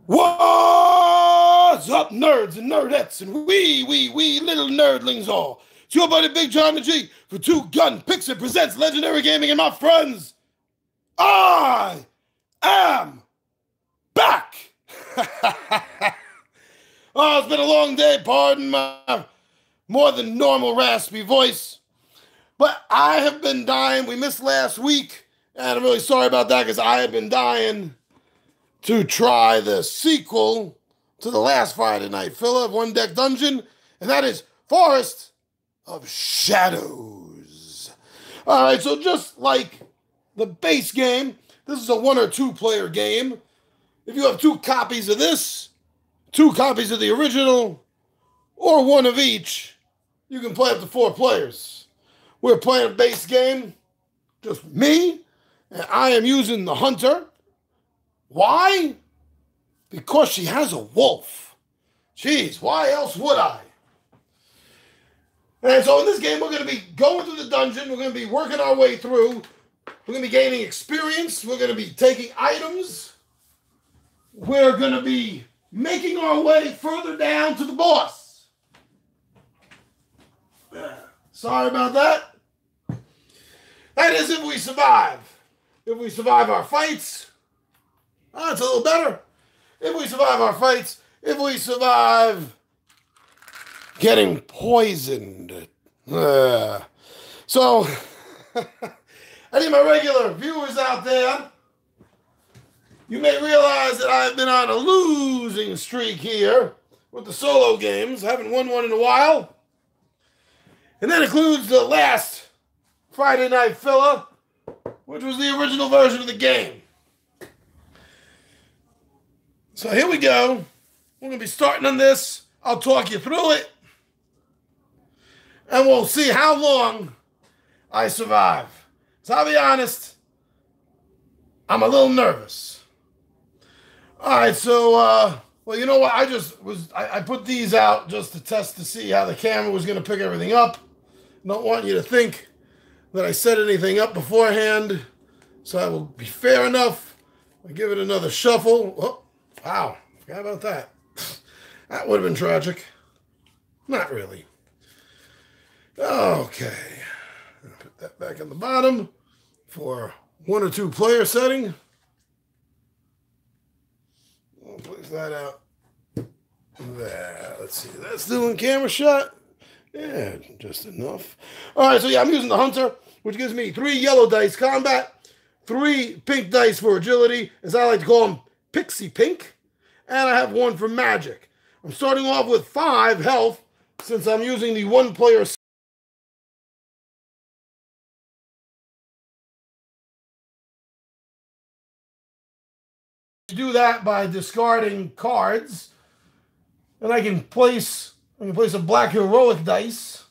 What's up, nerds and nerdettes, and we little nerdlings all? It's your buddy Big John the G for Two Gun Pixel presents Legendary Gaming, and my friends, I am back! Oh, it's been a long day, pardon my more than normal raspy voice, but I have been dying. We missed last week, and I'm really sorry about that because I had been dying to try the sequel to the last Friday Night Filler of One Deck Dungeon, and that is Forest of Shadows. All right, so just like the base game, this is a 1 or 2 player game. If you have 2 copies of this, 2 copies of the original, or 1 of each, you can play up to 4 players. We're playing a base game, just me, and I am using the Hunter. Why? Because she has a wolf. Jeez, why else would I? And so in this game, we're going to be going through the dungeon. We're going to be working our way through. We're going to be gaining experience. We're going to be taking items. We're going to be making our way further down to the boss. Sorry about that. That is if we survive. If we survive our fights, that's a little better. If we survive our fights, if we survive getting poisoned. So, any of my regular viewers out there, you may realize that I've been on a losing streak here with the solo games. I haven't won one in a while. And that includes the last Friday Night Filler, which was the original version of the game. So here we go. We're going to be starting on this. I'll talk you through it. And we'll see how long I survive. So I'll be honest, I'm a little nervous. All right, so, well, you know what? I put these out just to test to see how the camera was going to pick everything up. Don't want you to think that I set anything up beforehand. So I will be fair enough. I'll give it another shuffle. Oh. Wow, forgot about that. That would have been tragic. Not really. Okay. I'll put that back on the bottom for 1 or 2 player setting. I'll place that out there. Let's see. That's still in camera shot. Yeah, just enough. All right, so yeah, I'm using the Hunter, which gives me 3 yellow dice combat, 3 pink dice for agility, as I like to call them, Pixie Pink, and I have 1 for magic. I'm starting off with 5 health since I'm using the 1 player. Do that by discarding cards, and I can place a black heroic dice.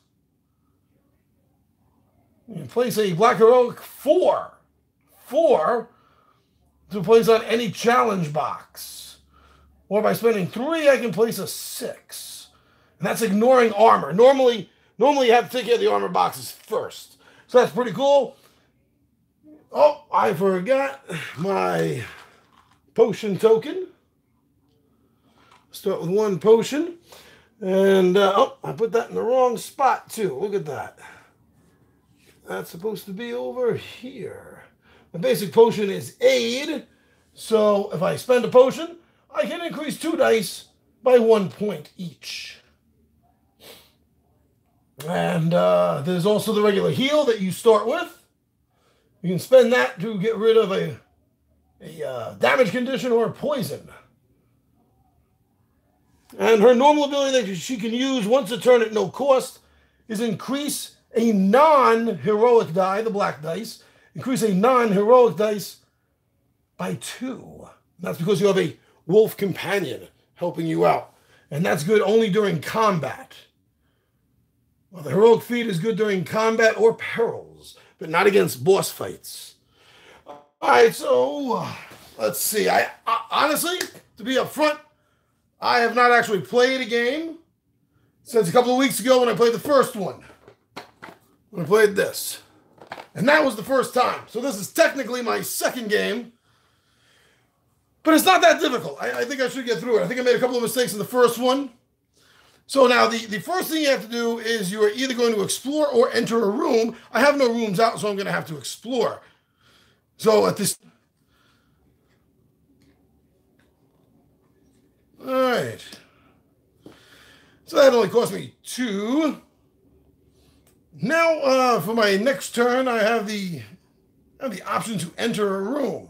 I can place a black heroic 4 to place on any challenge box. Or by spending 3, I can place a 6. And that's ignoring armor. Normally you have to take care of the armor boxes first. So that's pretty cool. Oh, I forgot my potion token. Start with 1 potion. And, oh, I put that in the wrong spot too. Look at that. That's supposed to be over here. The basic potion is aid, so if I spend a potion, I can increase 2 dice by 1 point each. And there's also the regular heal that you start with. You can spend that to get rid of a damage condition or a poison. And her normal ability that she can use once a turn at no cost is increase a non-heroic die, the black dice, increase a non-heroic dice by 2. That's because you have a wolf companion helping you out. And that's good only during combat. Well, the heroic feat is good during combat or perils, but not against boss fights. All right, so let's see. I honestly, to be upfront, I have not actually played a game since a couple of weeks ago when I played the first one. When I played this. And that was the first time. So this is technically my second game. But it's not that difficult. I think I should get through it. I think I made a couple of mistakes in the first one. So now the first thing you have to do is you are either going to explore or enter a room. I have no rooms out, so I'm going to have to explore. So at this... All right. So that only cost me 2. Now, for my next turn, I have the option to enter a room.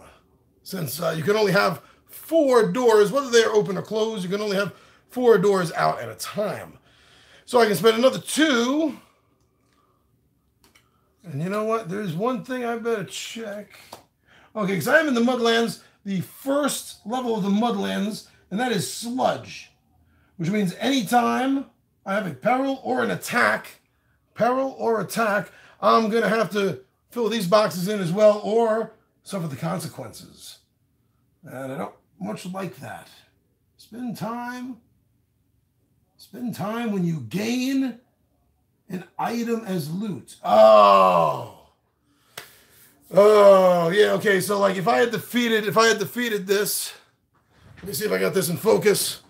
Since you can only have 4 doors, whether they are open or closed, you can only have 4 doors out at a time. So I can spend another 2. And you know what? There's one thing I better check. Okay, because I am in the Mudlands, the first level of the Mudlands, and that is Sludge. Which means anytime I have a peril or an attack, I'm going to have to fill these boxes in as well or suffer the consequences. And I don't much like that. Spend time when you gain an item as loot. Oh, yeah, okay. So like if I had defeated this, let me see if I got this in focus.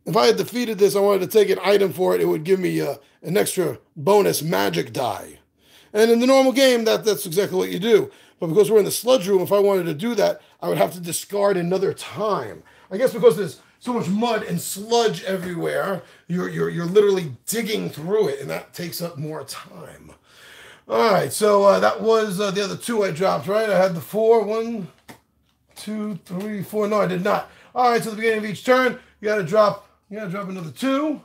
If I had defeated this, I wanted to take an item for it, it would give me an extra bonus magic die. And in the normal game, that's exactly what you do. But because we're in the sludge room, if I wanted to do that, I would have to discard another time. I guess because there's so much mud and sludge everywhere, you're literally digging through it, and that takes up more time. All right, so that was the other 2 I dropped, right? I had the 4. 1, 2, 3, 4. No, I did not. All right, so at the beginning of each turn, you got to drop another 2.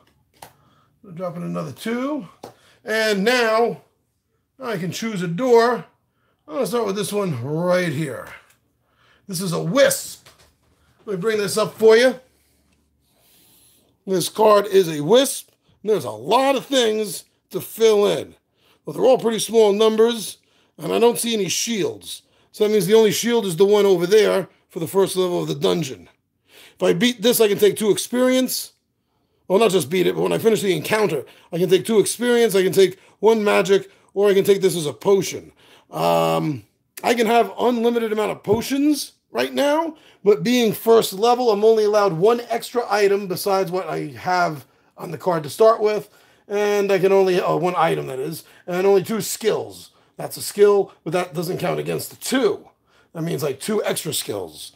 Dropping another 2. And now I can choose a door. I'm going to start with this one right here. This is a wisp. Let me bring this up for you. This card is a wisp. And there's a lot of things to fill in. Well, they're all pretty small numbers, and I don't see any shields. So that means the only shield is the one over there for the first level of the dungeon. If I beat this, I can take 2 experience. Well, not just beat it, but when I finish the encounter, I can take 2 experience, I can take 1 magic, or I can take this as a potion. I can have unlimited amount of potions right now, but being first level, I'm only allowed 1 extra item besides what I have on the card to start with, and I can only, 1 item that is, and only 2 skills. That's a skill, but that doesn't count against the 2. That means like 2 extra skills.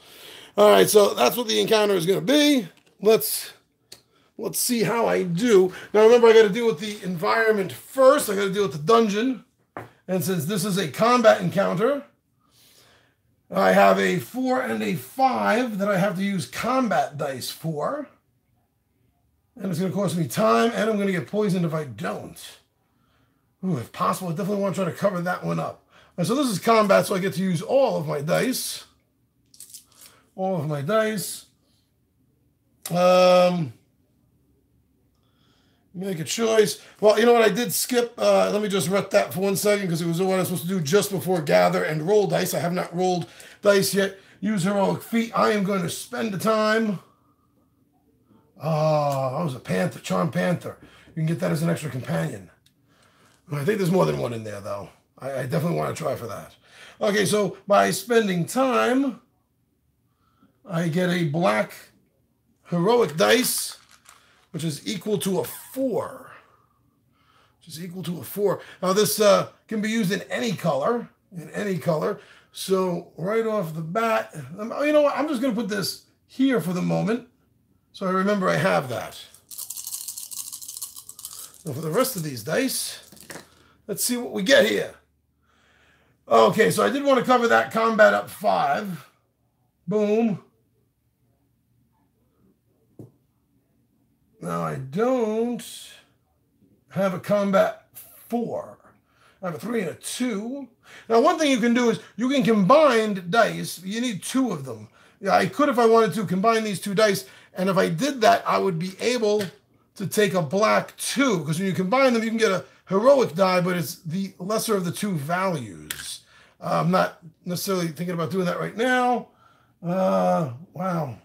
All right, so that's what the encounter is going to be. Let's see how I do. Now remember, I got to deal with the environment first. I got to deal with the dungeon. And since this is a combat encounter, I have a 4 and a 5 that I have to use combat dice for. And it's going to cost me time, and I'm going to get poisoned if I don't. Ooh, if possible, I definitely want to try to cover that one up. And so this is combat, so I get to use all of my dice. All of my dice. Make a choice. Well, you know what? I did skip. Let me just rut that for 1 second because it was what I was supposed to do just before gather and roll dice. I have not rolled dice yet. Use heroic feat. I am going to spend the time. I was a panther, charmed panther. You can get that as an extra companion. I think there's more than 1 in there, though. I definitely want to try for that. Okay, so by spending time, I get a black heroic dice, which is equal to a 4. Now this can be used in any color, So right off the bat, you know what? I'm just going to put this here for the moment, so I remember I have that. Now for the rest of these dice, let's see what we get here. Okay, so I did want to cover that combat up 5. Boom. Now I don't have a combat 4. I have a 3 and a 2. Now one thing you can do is you can combine dice. You need 2 of them. Yeah, I could, if I wanted to, combine these 2 dice. And if I did that, I would be able to take a black 2. Because when you combine them, you can get a heroic die, but it's the lesser of the 2 values. I'm not necessarily thinking about doing that right now. Wow.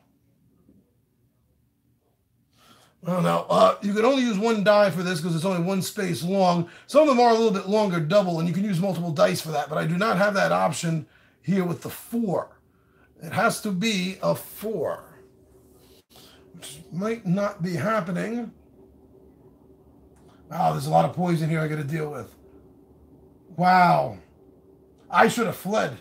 Well, now, you can only use 1 die for this because it's only 1 space long. Some of them are a little bit longer double, and you can use multiple dice for that, but I do not have that option here with the 4. It has to be a 4. Which might not be happening. Wow, there's a lot of poison here I got to deal with. Wow. I should have fled.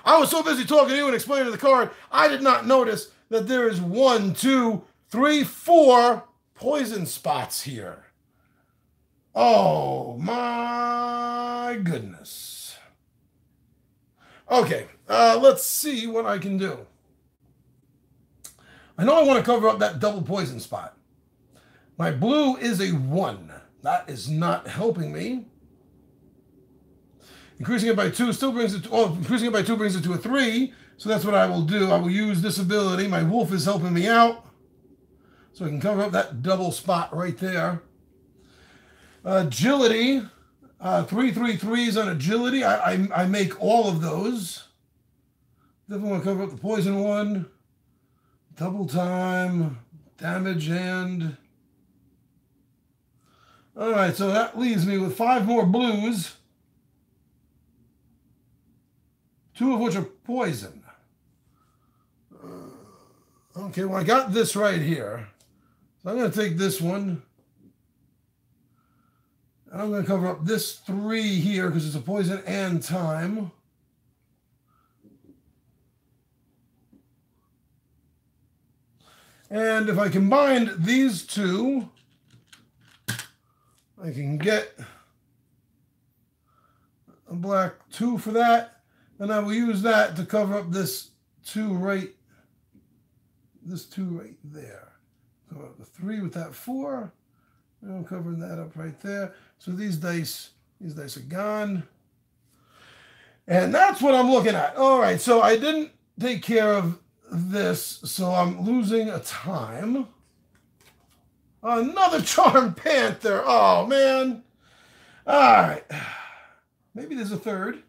I was so busy talking to you and explaining the card, I did not notice that there is 1, 2, 3, 4 poison spots here. Oh my goodness. Okay, let's see what I can do. I know I want to cover up that double poison spot. My blue is a 1. That is not helping me. Increasing it by 2 still brings it to, increasing it by 2 brings it to a 3. So that's what I will do. I will use this ability. My wolf is helping me out. So I can cover up that double spot right there. Agility. 3, 3, 3s on agility. I make all of those. Definitely want to cover up the poison one. Double time. Damage and... Alright, so that leaves me with 5 more blues. 2 of which are poison. Okay, well, I got this right here. So I'm going to take this one. And I'm going to cover up this 3 here because it's a poison and time. And if I combine these 2, I can get a black 2 for that. And I will use that to cover up this 2 right there. Cover up the 3 with that 4. And I'm covering that up right there. So these dice are gone. And that's what I'm looking at. All right, so I didn't take care of this, so I'm losing a time. Another Charmed Panther. Oh, man. All right. Maybe there's a third.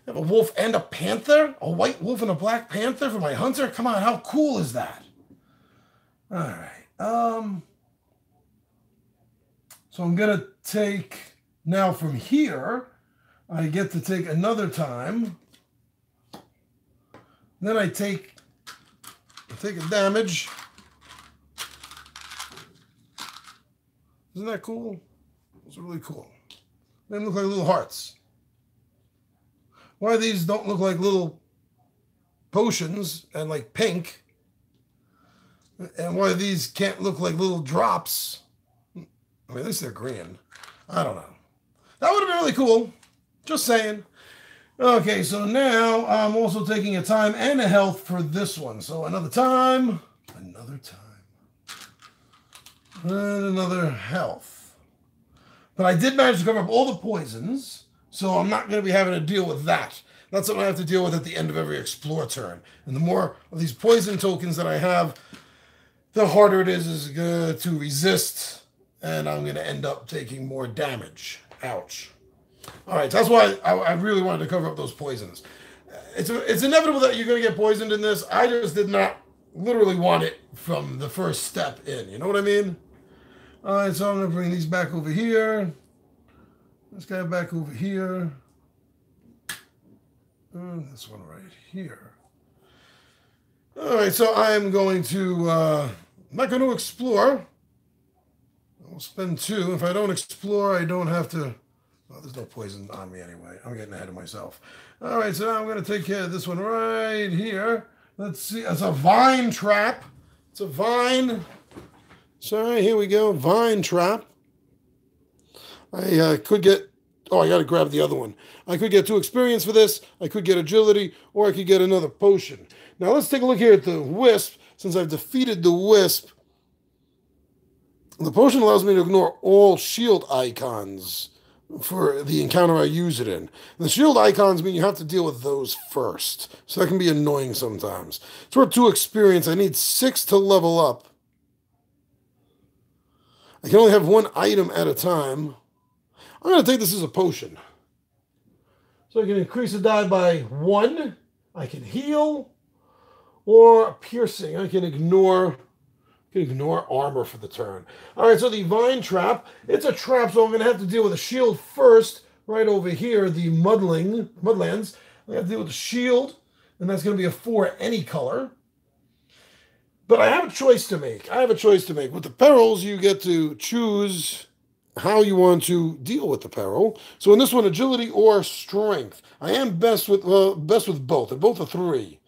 I have a wolf and a panther? A white wolf and a black panther for my hunter? Come on, how cool is that? All right. So I'm going to take, now from here, I get to take another time. Then I take a damage. Isn't that cool? It's really cool. They look like little hearts. Why these don't look like little potions and like pink? And why these can't look like little drops? I mean, at least they're green. I don't know. That would have been really cool. Just saying. Okay, so now I'm also taking a time and a health for this one. So another time, and another health. But I did manage to cover up all the poisons, so I'm not going to be having to deal with that. That's something I have to deal with at the end of every explore turn. And the more of these poison tokens that I have, the harder it is to resist, and I'm going to end up taking more damage. Ouch. All right, that's why I really wanted to cover up those poisons. It's inevitable that you're going to get poisoned in this. I just did not literally want it from the first step in. You know what I mean? All right, so I'm going to bring these back over here. This guy back over here. This one right here. All right, so I'm going to, I'm not going to explore. I'll spend 2. If I don't explore, I don't have to, well, there's no poison on me anyway. I'm getting ahead of myself. All right, so now I'm going to take care of this one right here. Let's see, it's a vine trap. It's a vine. Sorry, here we go, vine trap. I could get, oh, I got to grab the other one. I could get 2 experience for this. I could get agility, or I could get another potion. Now let's take a look here at the wisp. Since I've defeated the wisp, the potion allows me to ignore all shield icons for the encounter I use it in. The shield icons mean you have to deal with those first. So that can be annoying sometimes. It's worth 2 experience. I need 6 to level up. I can only have 1 item at a time. I'm going to take this as a potion. So I can increase the die by 1. I can heal. Or piercing. I can ignore armor for the turn. All right, so the vine trap. It's a trap, so I'm going to have to deal with a shield first. Right over here, the mudlands. I have to deal with the shield. and that's going to be a 4 any color. But I have a choice to make. With the perils, you get to choose how you want to deal with the peril. So in this one, agility or strength. I am best with both. And both are 3.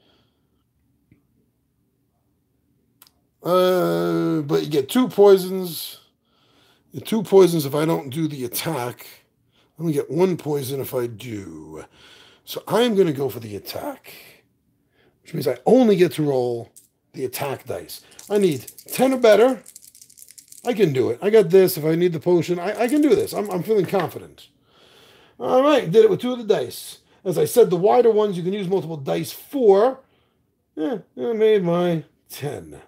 But you get 2 poisons. 2 poisons if I don't do the attack. I only get 1 poison if I do. So I'm going to go for the attack, which means I only get to roll the attack dice. I need 10 or better. I can do it. I got this. If I need the potion, I can do this. I'm feeling confident. All right, did it with 2 of the dice. As I said, the wider ones you can use multiple dice for. Yeah, I made my 10.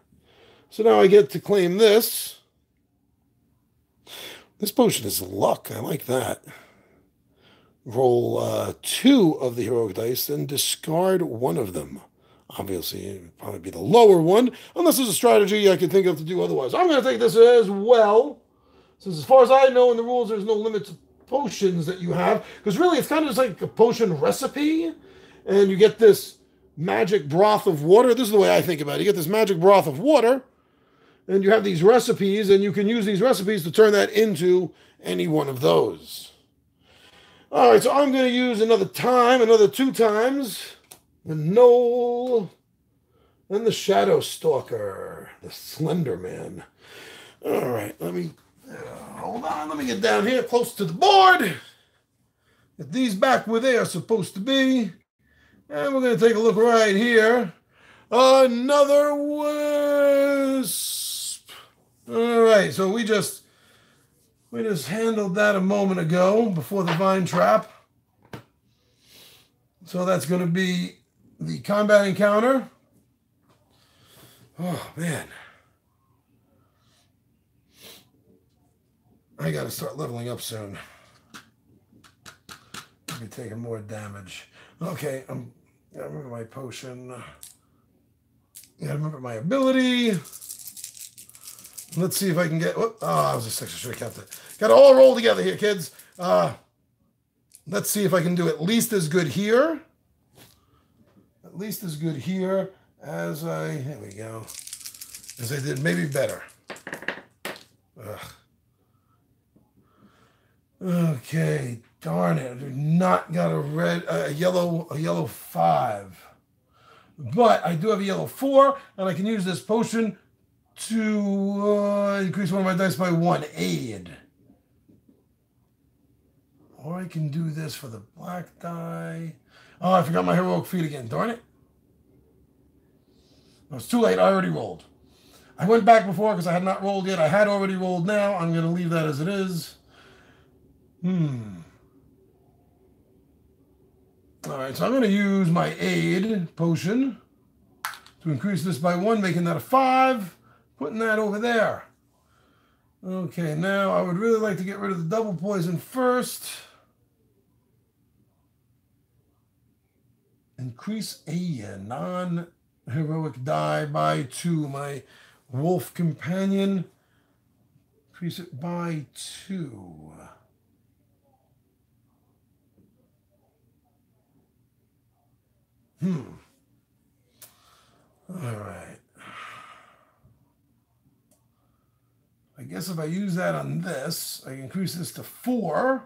So now I get to claim this. This potion is luck. I like that. Roll 2 of the heroic dice, then discard 1 of them. Obviously, it would probably be the lower one, unless there's a strategy I can think of to do otherwise. I'm going to take this as well, since as far as I know in the rules, there's no limit to potions that you have, because really it's kind of just like a potion recipe, and you get this magic broth of water. This is the way I think about it. You get this magic broth of water, and you have these recipes, and you can use these recipes to turn that into any one of those. All right, so I'm going to use another 2 times. The Knoll and the Shadow Stalker, the Slender Man. All right, let me hold on. Let me get down here close to the board. Get these back where they are supposed to be. And we're going to take a look right here. Another Wisp. All right, so we just handled that a moment ago before the Vine Trap. So that's going to be the combat encounter. Oh, man. I got to start leveling up soon. I'll be taking more damage. Okay, I remember my potion. I remember my ability. Let's see if I can get... I was a 6. I should have kept it. Got to all roll together here, kids. Let's see if I can do at least as good here. At least as good here as here we go, as I did, maybe better. Ugh. Okay, darn it, I do not got a yellow 5. But I do have a yellow 4, and I can use this potion to increase one of my dice by 1, aid. Or I can do this for the black die. Oh, I forgot my heroic feat again. Darn it. No, it's too late. I already rolled. I went back before because I had not rolled yet. I had already rolled now. I'm going to leave that as it is. All right, so I'm going to use my aid potion to increase this by 1, making that a 5. Putting that over there. Okay, now I would really like to get rid of the double poison first. Increase a non-heroic die by 2. My wolf companion, increase it by 2. All right. I guess if I use that on this, I can increase this to 4.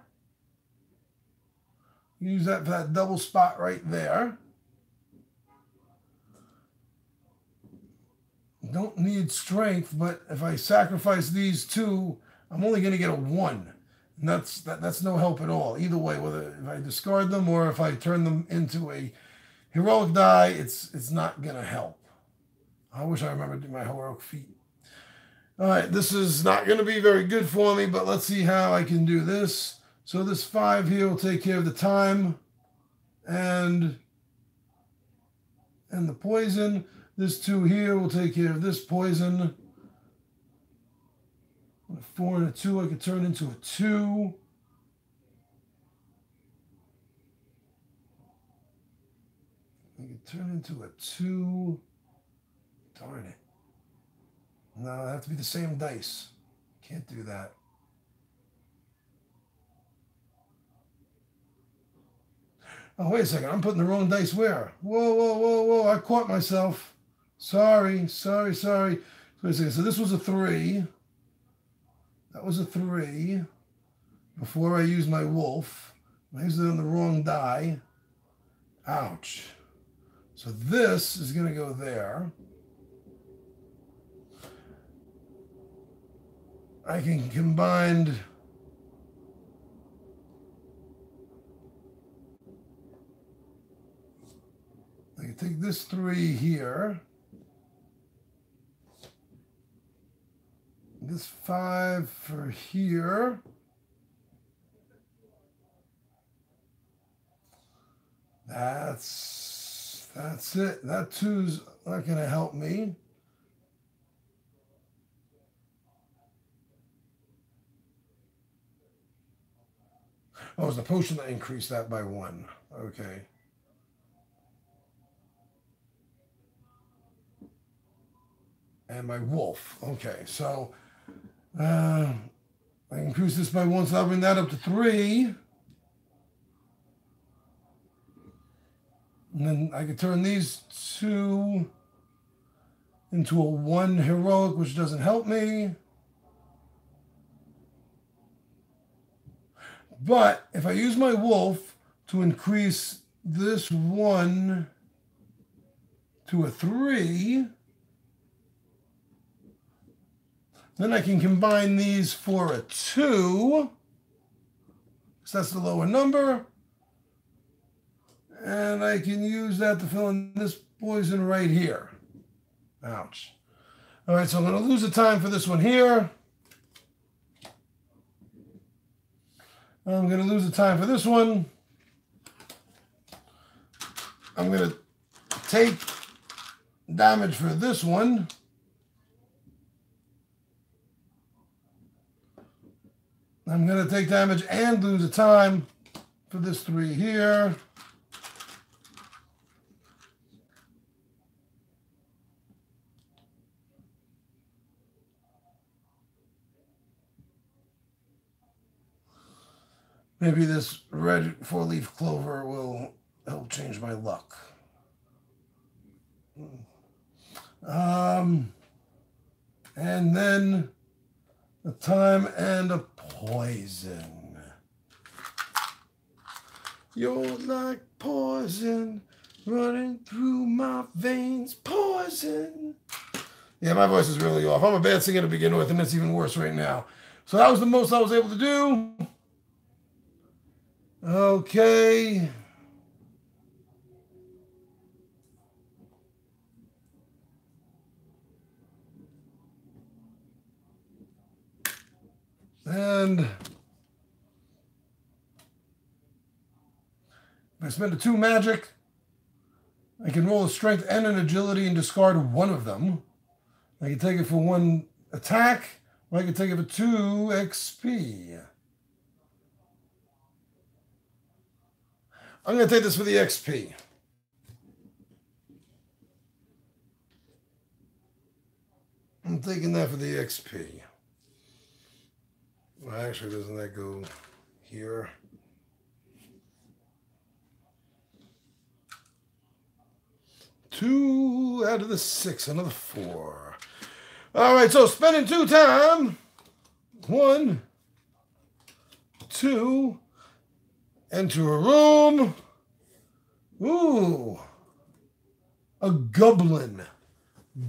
Use that for that double spot right there. Don't need strength, but if I sacrifice these 2, I'm only going to get a 1. And that's no help at all. Either way, whether if I discard them or if I turn them into a heroic die, it's not going to help. I wish I remembered my heroic feat. All right, this is not going to be very good for me, but let's see how I can do this. So this 5 here will take care of the time and the poison. This 2 here will take care of this poison. A 4 and a 2, I could turn into a 2. I could turn into a 2. Darn it. No, they have to be the same dice. Can't do that. Oh, wait a second. I'm putting the wrong dice where? Whoa, whoa, whoa, whoa. I caught myself. Sorry. Wait a second. So this was a 3. That was a 3. Before I used my wolf. I used it on the wrong die. Ouch. So this is going to go there. I can combine... I can take this 3 here. This 5 for here. That's it. That 2's not going to help me. Oh, it's the potion that increased that by 1. Okay. And my wolf. Okay, so I increase this by 1, so I'll bring that up to 3. And then I can turn these 2 into a 1 heroic, which doesn't help me. But if I use my wolf to increase this 1 to a 3, then I can combine these for a 2. So that's the lower number. And I can use that to fill in this poison right here. Ouch. All right, so I'm going to lose the time for this one here. I'm going to lose the time for this one. I'm going to take damage for this one. I'm going to take damage and lose the time for this 3 here. Maybe this red 4-leaf clover will help change my luck. And then a time and a poison. You're like poison running through my veins. Poison. Yeah, my voice is really off. I'm a bad singer to begin with, and it's even worse right now. So that was the most I was able to do. Okay. And if I spend a 2 magic, I can roll a strength and an agility and discard one of them. I can take it for 1 attack, or I can take it for 2 XP. I'm going to take this for the XP. I'm taking that for the XP. Well, actually, doesn't that go here? Two out of the 6, another 4. All right, so spending 2 time. 1, 2. Enter a room. Ooh. A goblin.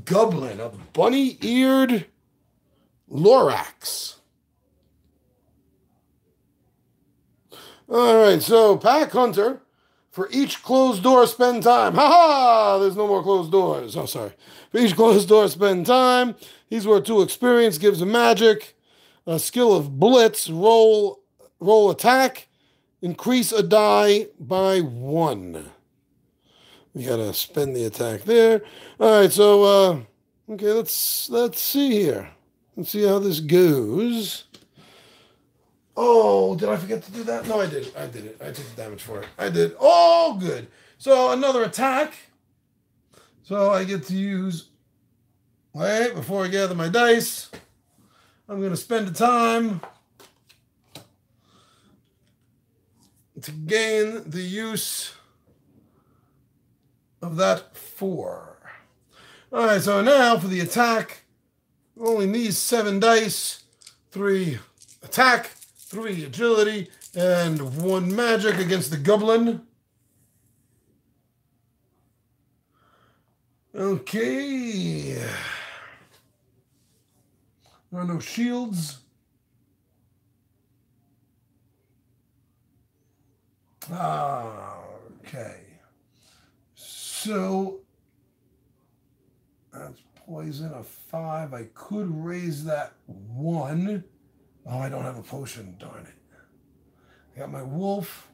Goblin. A bunny-eared Lorax. All right, so Pack Hunter. For each closed door, spend time. Ha-ha! There's no more closed doors. Oh, sorry. For each closed door, spend time. He's worth 2 experience. Gives a magic. A skill of Blitz. Roll attack. Increase a die by 1. We gotta spend the attack there. All right, so okay, let's see here. Let's see how this goes. Oh, did I forget to do that? No, I did. I did it. I took the damage for it. I did. Oh, good. So another attack. So I get to use. Wait, before I gather my dice, I'm gonna spend the time to gain the use of that 4. All right, so now for the attack, rolling these 7 dice, 3 attack, 3 agility, and 1 magic against the Goblin. Okay. There are no shields. Okay. So that's poison of 5. I could raise that 1. Oh, I don't have a potion, darn it. I got my wolf.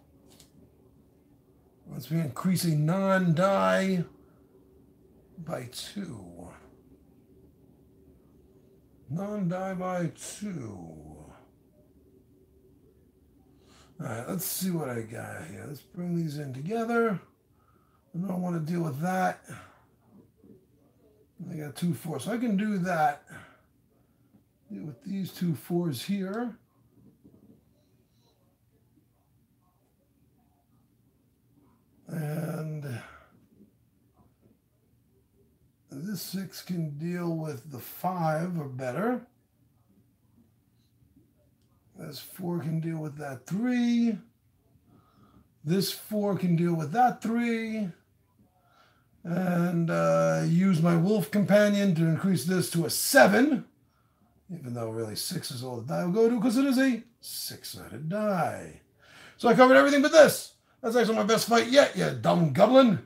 Let's be increasing non-die by 2. Non-die by 2. All right, let's see what I got here. Let's bring these in together. I don't want to deal with that. I got 2 4s, so I can do that. Deal with these 2 4s here. And this 6 can deal with the 5 or better. This 4 can deal with that 3. This 4 can deal with that 3. And use my wolf companion to increase this to a 7. Even though really 6 is all the die will go to, because it is a 6-sided die. So I covered everything but this. That's actually my best fight yet, you dumb Goblin.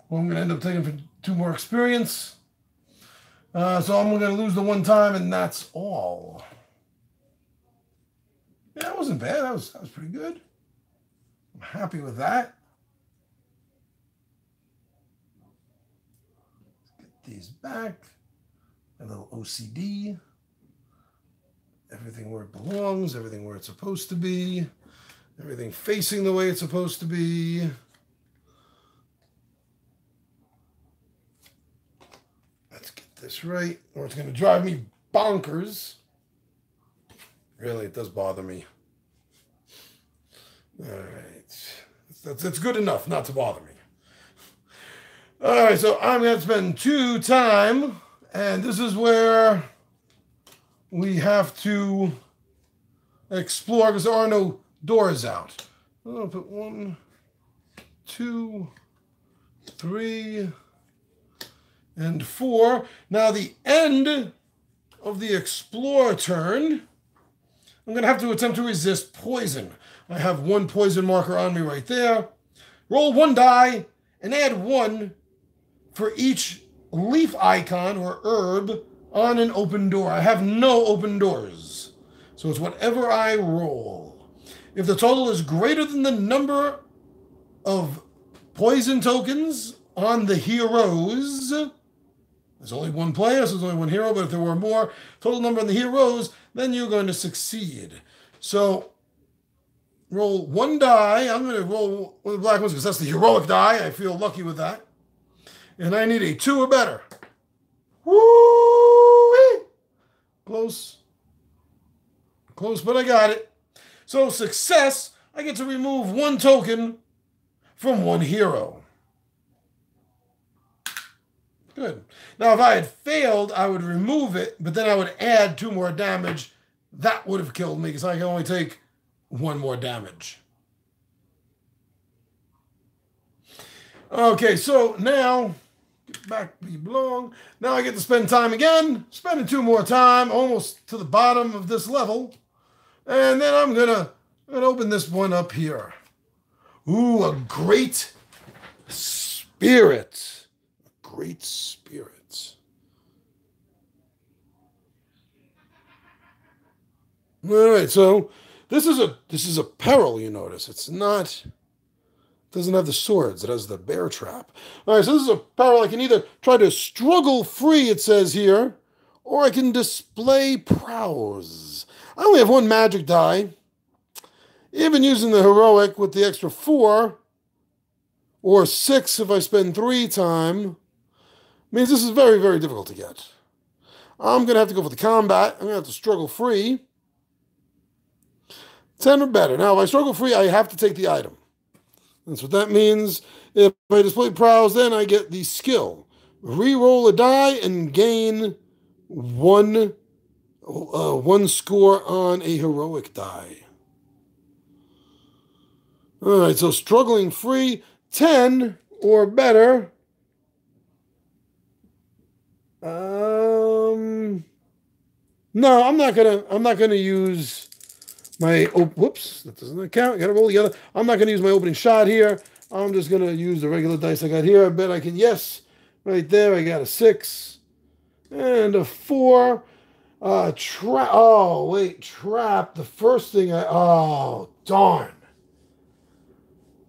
Well, I'm going to end up taking for 2 more experience. So I'm going to lose the 1 time, and that's all. Yeah, that wasn't bad. That was pretty good. I'm happy with that. Let's get these back. A little OCD. Everything where it belongs. Everything where it's supposed to be. Everything facing the way it's supposed to be. Let's get this right, or it's going to drive me bonkers. Really, it does bother me. All right. That's good enough not to bother me. All right, so I'm going to spend 2 time, and this is where we have to explore, because there are no doors out. I'll put 1, 2, 3, and 4. Now the end of the explore turn, I'm going to have to attempt to resist poison. I have 1 poison marker on me right there. Roll 1 die and add 1 for each leaf icon or herb on an open door. I have no open doors, so it's whatever I roll. If the total is greater than the number of poison tokens on the heroes, there's only 1 player, so there's only 1 hero, but if there were more, total number on the heroes, then you're going to succeed. So roll 1 die. I'm going to roll 1 of the black ones because that's the heroic die. I feel lucky with that. And I need a 2 or better. Woo! Close. Close, but I got it. So success, I get to remove 1 token from 1 hero. Good. Now, if I had failed, I would remove it, but then I would add 2 more damage. That would have killed me because I can only take 1 more damage. Okay, so now, get back where you belong. Now I get to spend time again, spending 2 more time, almost to the bottom of this level. And then I'm gonna open this one up here. Ooh, a great spirit. Great spirit. All right, so this is a peril, you notice. It's not, doesn't have the swords, it has the bear trap. All right, so this is a peril. I can either try to struggle free, it says here, or I can display prowess. I only have 1 magic die. Even using the heroic with the extra 4, or 6 if I spend 3 time, means this is very, very difficult to get. I'm going to have to go for the combat. I'm going to have to struggle free. 10 or better. Now, if I struggle free, I have to take the item. That's what that means. If I display prowess, then I get the skill. Reroll a die and gain one score on a heroic die. All right, so struggling free, 10 or better. No, I'm not gonna use my whoops, that doesn't count. Gotta roll the other. I'm not gonna use my opening shot here. I'm just gonna use the regular dice I got here. I bet I can. Yes, right there. I got a 6 and a 4. Trap. Oh wait, trap. The first thing oh darn.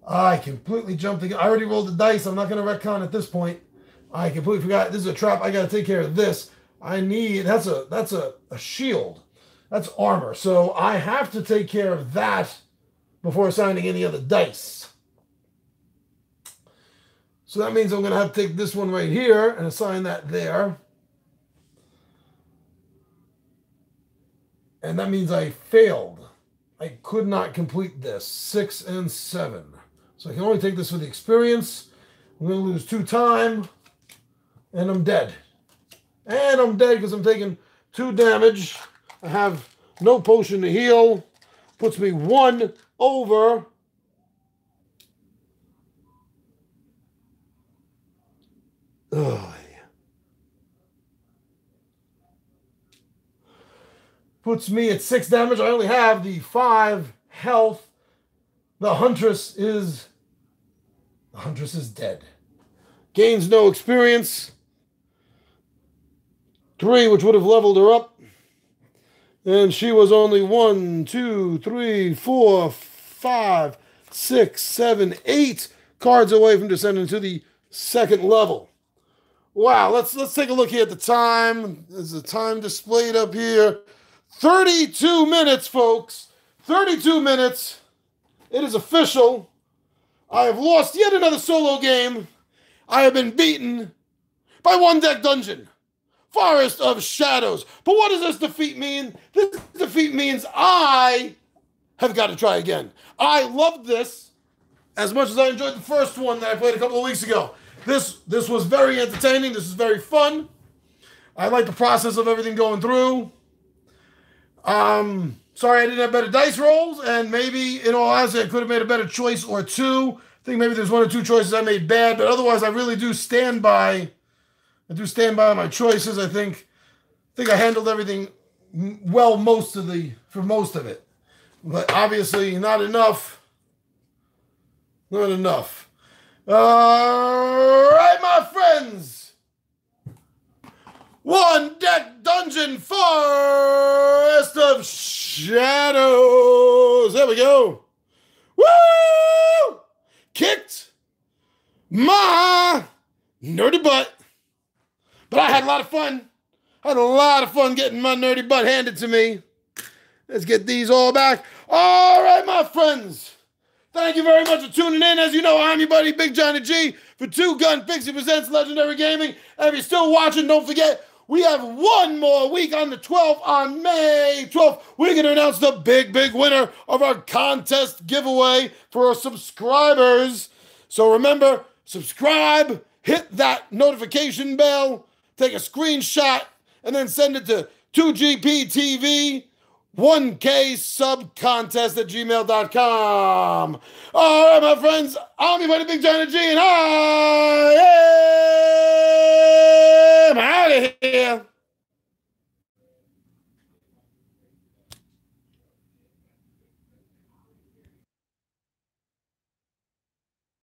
I completely jumped the gun. I already rolled the dice. I'm not gonna retcon at this point. I completely forgot. This is a trap. I gotta take care of this. I need that's a shield. That's armor. So I have to take care of that before assigning any other dice. So that means I'm going to have to take this one right here and assign that there. And that means I failed. I could not complete this. 6 and 7. So I can only take this for the experience. I'm going to lose 2 time. And I'm dead. And I'm dead because I'm taking 2 damage. I have no potion to heal. Puts me 1 over. Ugh. Puts me at 6 damage. I only have the 5 health. The Huntress is dead. Gains no experience. 3, which would have leveled her up. And she was only 1, 2, 3, 4, 5, 6, 7, 8 cards away from descending to the 2nd level. Wow, let's take a look here at the time. There's the time displayed up here. 32 minutes, folks. 32 minutes. It is official. I have lost yet another solo game. I have been beaten by 1 deck dungeon. Forest of Shadows. But what does this defeat mean? This defeat means I have got to try again. I loved this as much as I enjoyed the first one that I played a couple of weeks ago. This was very entertaining. This is very fun. I like the process of everything going through. Sorry I didn't have better dice rolls, and maybe, in all honesty, I could have made a better choice or 2. I think maybe there's 1 or 2 choices I made bad, but otherwise I really do stand by. I do stand by my choices. I think I handled everything well for most of it. But obviously not enough. Not enough. All right, my friends. 1 deck dungeon Forest of Shadows. There we go. Woo! Kicked my nerdy butt. But I had a lot of fun. I had a lot of fun getting my nerdy butt handed to me. Let's get these all back. All right, my friends. Thank you very much for tuning in. As you know, I'm your buddy, Big Johnny G, for Two Gun Pixie Presents Legendary Gaming. And if you're still watching, don't forget, we have 1 more week on the 12th. On May 12th, we're going to announce the big winner of our contest giveaway for our subscribers. So remember, subscribe, hit that notification bell, take a screenshot, and then send it to 2GPTV 1K subcontest at gmail.com. All right, my friends, I'm your buddy Big Johnny G, and I